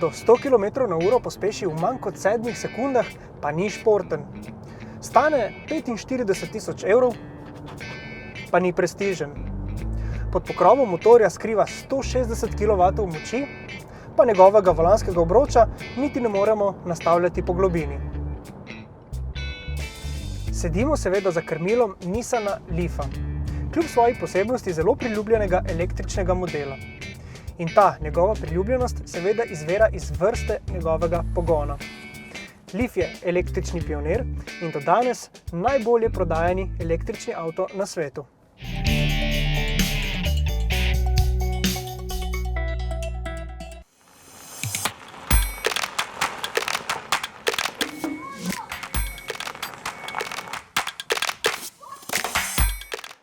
do 100 km/h pospeši v manj kot 7 sekundah, pa ni športen. Stane 45 000 evrov, pa ni prestižen. Pod pokrovom motorja skriva 160 kW moči, pa njegovega volanskega obroča niti ne moremo nastavljati po globini. Sedimo seveda za krmilom Nissana Leafa, kljub svoji posebnosti zelo priljubljenega električnega modela. In ta njegova priljubljenost seveda izvira iz vrste njegovega pogona. Leaf je električni pionir in do danes najbolje prodajani električni avto na svetu.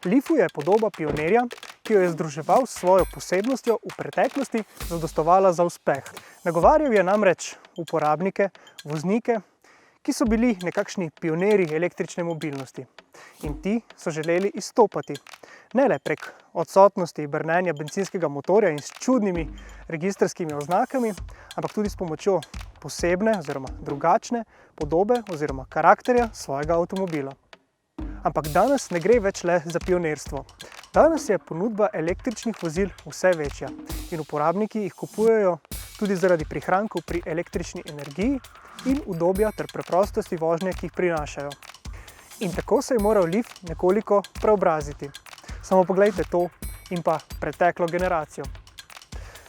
Leafu je podoba pionirja, ki jo je združeval s svojo posebnostjo v preteklosti zadostovala za uspeh. Nagovarjal je namreč uporabnike, voznike, ki so bili nekakšni pionirji električne mobilnosti. In ti so želeli izstopati. Ne le prek odsotnosti brnenja bencinskega motorja in s čudnimi registrskimi oznakami, ampak tudi s pomočjo posebne oziroma drugačne podobe oziroma karakterja svojega avtomobila. Ampak danes ne gre več le za pionirstvo. Danes je ponudba električnih vozil vse večja in uporabniki jih kupujejo tudi zaradi prihrankov pri električni energiji in udobja ter preprostosti vožnje, ki jih prinašajo. In tako se je moral Leaf nekoliko preobraziti. Samo poglejte to in pa preteklo generacijo.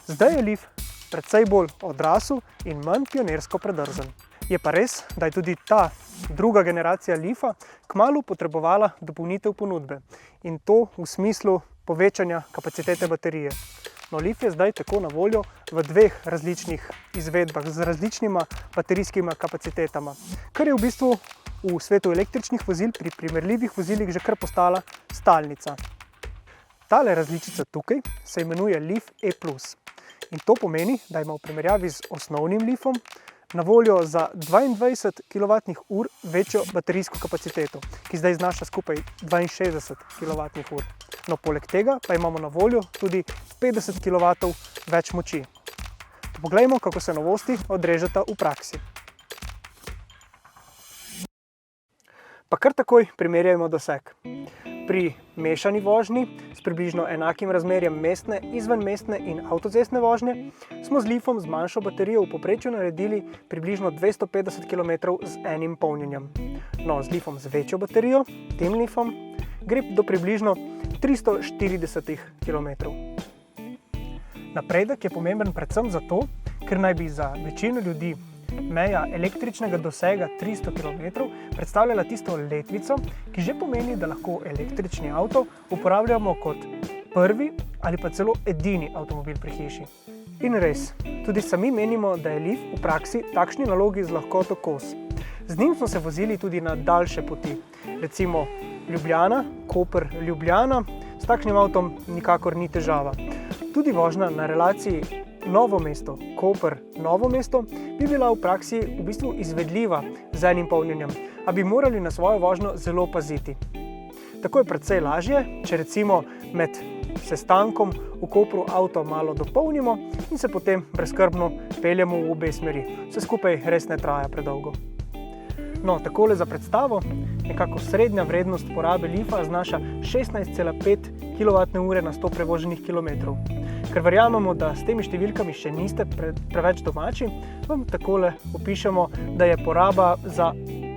Zdaj je Leaf precej bolj odrasel in manj pionirsko predrzen. Je pa res, da je tudi ta druga generacija Leafa kmalu potrebovala dopolnitev ponudbe in to v smislu povečanja kapacitete baterije. No, Leaf je zdaj tako na voljo v dveh različnih izvedbah z različnima baterijskima kapacitetama, kar je v bistvu v svetu električnih vozil pri primerljivih vozilih že kar postala stalnica. Tale različica tukaj se imenuje Leaf E+. In to pomeni, da ima v primerjavi z osnovnim Leafom na voljo za 22 kWh večjo baterijsko kapaciteto, ki zdaj znaša skupaj 62 kWh. No, poleg tega pa imamo na voljo tudi 50 kW več moči. Poglejmo, kako se novosti odrežeta v praksi. Pa kar takoj primerjajmo doseg. Pri mešani vožnji s približno enakim razmerjem mestne, izvenmestne in avtocestne vožnje smo z Leafom z manjšo baterijo v povprečju naredili približno 250 km z enim polnjenjem. No, z Leafom z večjo baterijo, tem Leafom, gre do približno 340 km. Napredek je pomemben predvsem zato, ker naj bi za večino ljudi meja električnega dosega 300 km predstavljala tisto letvico, ki že pomeni, da lahko električni avto uporabljamo kot prvi ali pa celo edini avtomobil pri hiši. In res, tudi sami menimo, da je Leaf v praksi takšni nalogi z lahkoto kos. Z njim smo se vozili tudi na daljše poti, recimo Ljubljana, Koper, Ljubljana, s takšnim avtom nikakor ni težava. Tudi vožnja na relaciji Novo mesto, Koper, Novo mesto bi bila v praksi v bistvu izvedljiva z enim polnjenjem, a bi morali na svojo vožnjo zelo paziti. Tako je precej lažje, če recimo med sestankom v Kopru avto malo dopolnimo in se potem brezskrbno peljemo v obe smeri. Vse skupaj res ne traja predolgo. No, takole za predstavo, nekako srednja vrednost porabe Leafa znaša 16,5 kWh na 100 prevoženih kilometrov. Ker verjamemo, da s temi številkami še niste preveč domači, vam takole opišemo, da je poraba za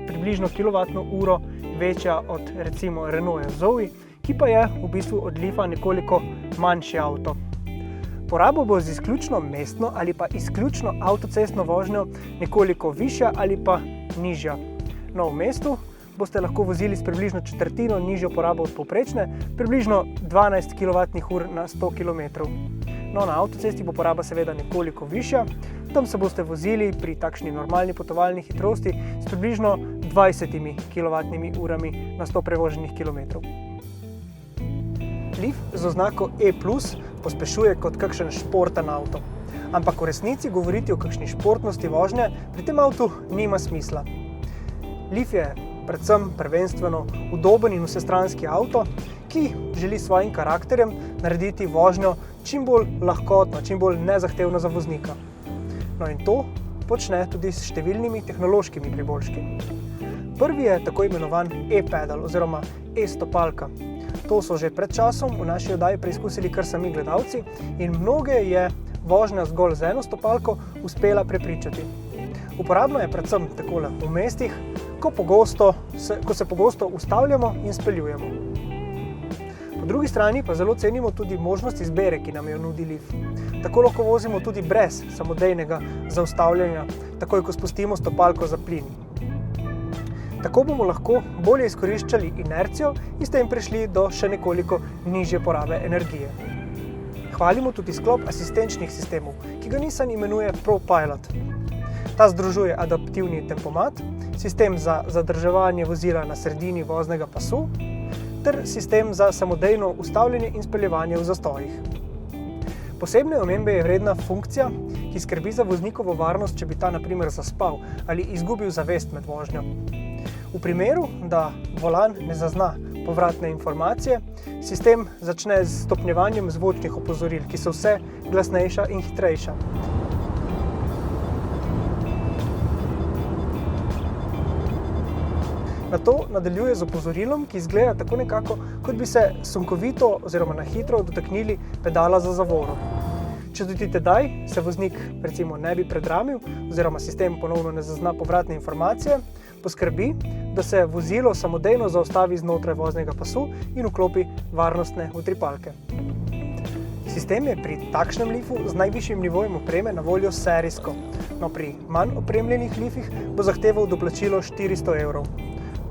približno kilovatno uro večja od recimo Renaulta Zoe, ki pa je v bistvu od Leafa nekoliko manjši avto. Poraba bo z izključno mestno ali pa izključno avtocestno vožnjo nekoliko višja ali pa nižja. No, v mestu boste lahko vozili s približno četrtino nižjo porabo od povprečne, približno 12 kWh na 100 km. No, na avtocesti bo poraba seveda nekoliko višja, tam se boste vozili pri takšni normalni potovalni hitrosti s približno 20 kWh na 100 prevoženih kilometrov. Leaf z oznako E+ pospešuje kot kakšen športen avto, ampak v resnici govoriti o kakšni športnosti vožnje pri tem avtu nima smisla. Leaf je predvsem prvenstveno udoben in vsestranski avto, ki želi s svojim karakterjem narediti vožnjo čim bolj lahkotno, čim bolj nezahtevno za voznika. No in to počne tudi s številnimi tehnološkimi priboljški. Prvi je tako imenovan e-pedal oziroma e-stopalka. To so že pred časom v naši oddaji preizkusili kar sami gledalci in mnoge je vožnja zgolj z eno stopalko uspela prepričati. Uporabno je predvsem takole v mestih, ko se pogosto ustavljamo in speljujemo. Po drugi strani pa zelo cenimo tudi možnost izbere, ki nam jo nudi Leaf. Tako lahko vozimo tudi brez samodejnega zaustavljanja, takoj ko spustimo stopalko za plin. Tako bomo lahko bolje izkoriščali inercijo in s tem prišli do še nekoliko nižje porabe energije. Hvalimo tudi sklop asistenčnih sistemov, ki ga Nissan imenuje ProPilot. Ta združuje adaptivni tempomat, sistem za zadrževanje vozila na sredini voznega pasu ter sistem za samodejno ustavljanje in speljevanje v zastojih. Posebne omembe je vredna funkcija, ki skrbi za voznikovo varnost, če bi ta na primer zaspal ali izgubil zavest med vožnjo. V primeru, da volan ne zazna povratne informacije, sistem začne z stopnjevanjem zvočnih opozoril, ki so vse glasnejša in hitrejša. Nato nadaljuje z opozorilom, ki izgleda tako nekako, kot bi se sunkovito oziroma na hitro dotaknili pedala za zavoro. Če tudi tedaj se voznik recimo ne bi predramil oziroma sistem ponovno ne zazna povratne informacije, poskrbi, da se vozilo samodejno zaustavi znotraj voznega pasu in vklopi varnostne utripalke. Sistem je pri takšnem Leafu z najvišjim nivojem opreme na voljo serijsko, no pri manj opremljenih Leafih bo zahteval doplačilo 400 evrov.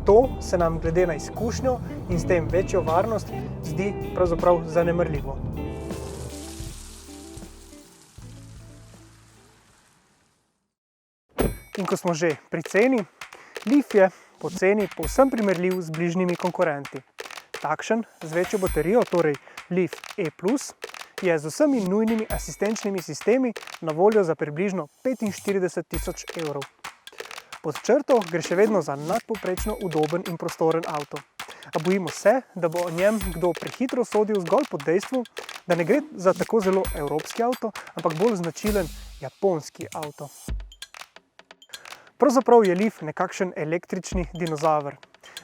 To se nam glede na izkušnjo in s tem večjo varnost zdi pravzaprav zanemarljivo. In ko smo že pri ceni, Leaf je po ceni povsem primerljiv z bližnjimi konkurenti. Takšen z večjo baterijo, torej Leaf E+, je z vsemi nujnimi asistenčnimi sistemi na voljo za približno 45 000 evrov. Pod črto gre še vedno za nadpovprečno udoben in prostoren avto. A bojimo se, da bo o njem kdo prehitro sodil zgolj pod dejstvu, da ne gre za tako zelo evropski avto, ampak bolj značilen japonski avto. Pravzaprav je Leaf nekakšen električni dinozaver.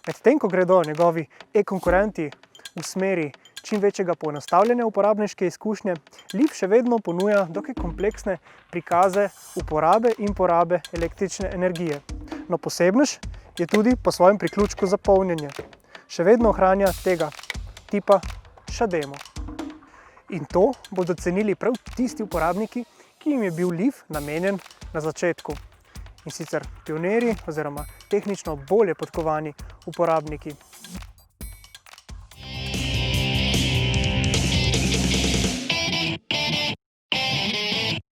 Medtem ko gredo njegovi e-konkurenti v smeri čim večjega poenostavljanja uporabniške izkušnje, Leaf še vedno ponuja dokaj kompleksne prikaze uporabe in porabe električne energije. No, posebnež je tudi po svojem priključku za polnjenje. Še vedno ohranja tega tipa šademo. In to bodo cenili prav tisti uporabniki, ki jim je bil Leaf namenjen na začetku. In sicer pionirji oziroma tehnično bolje podkovani uporabniki.